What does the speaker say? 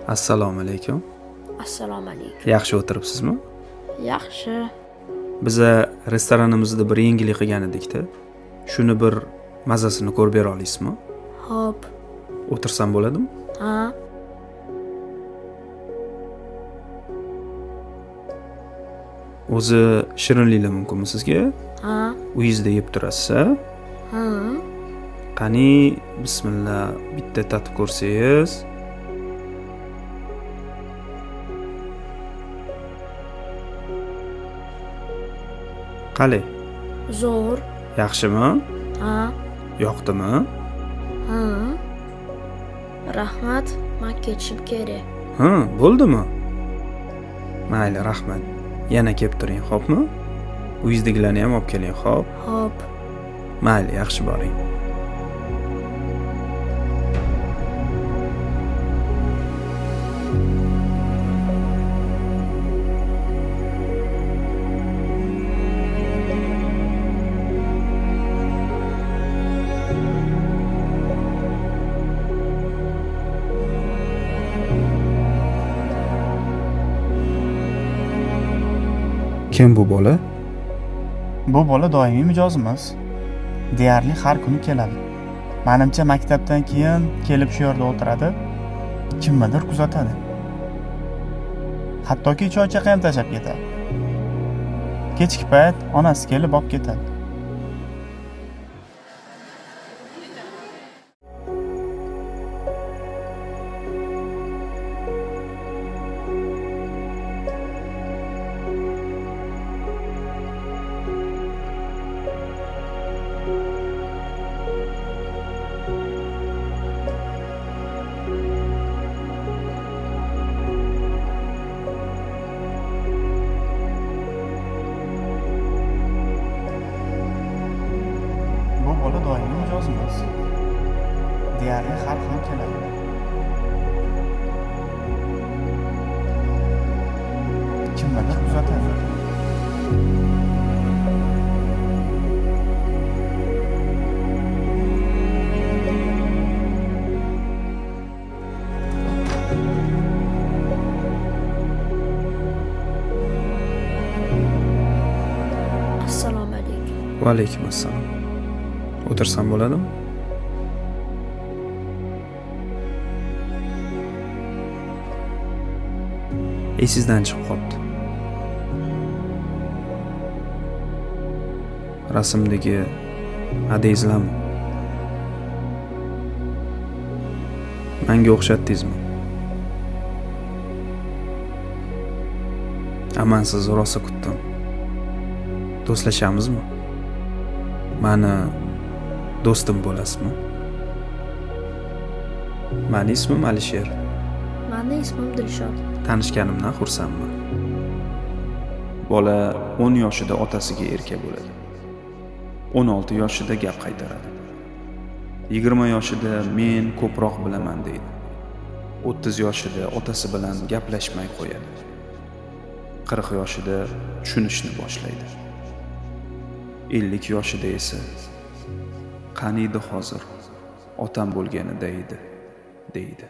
Assalomu alaykum. Assalomu alaykum. Yaxshi o'tiribsizmi? Yaxshi. Biza restoranimizda bir yangilik qilgan edik-da. Shuni bir mazasini ko'rib bera olasizmi? Xo'p. O'tirsam bo'ladimi? Ha. O'zi shirinliklar mumkinmi sizga? Ha. Uyingizda yeb turasiz. Ha. Qani, bismillah, bitta tatib ko'rsangiz. Qale, Zo'r. yaxshimi? Ha. Yoqdimi? Ha. Rahmat, men ketishim kerak. Ha, bo'ldimi? Mayli, rahmat. Yana kelib turing, xo'pmi? Uyingizdagilarni ham olib keling, xo'p? Xo'p. Mayli, yaxshi boring. Kim bu bola? Bu bola doimiy mijozimiz. Deyarli har kuni keladi. Menimcha maktabdan keyin kelib shu yerda o'tiradi, kimnidir kuzatadi. Hattoki choy chaqa ham tashlab ketadi. Kechki payt onasi kelib olib ketadi. Bu bola doimiy mijozimiz. Deyarli har kuni keladi. Kimnidir kuzatadi. Assalomu alaykum. Va alaykum assalom. O'tirsam bo'ladimi? Esingizdan chiqib qolibdi. Rasmdagi adangizlarmi? Menga o'xshatdingizmi? Men sizni rosa kutdim. Do'stlashamizmi? Mani do'stim bo'lasizmi? Meni ismim Alisher. Mening ismim Dilshod. Tanishganimdan xursandman. Bola 10 yoshida otasiga erka bo'ladi. 16 yoshida gap qaytaradi. 20 yoshida men ko'proq bilaman deydi. 30 yoshida otasi bilan gaplashmay qo'yadi. 40 yoshida tushunishni boshlaydi. 50 yoshida esa qaniydi hozir otam bo'lganida edi deydi.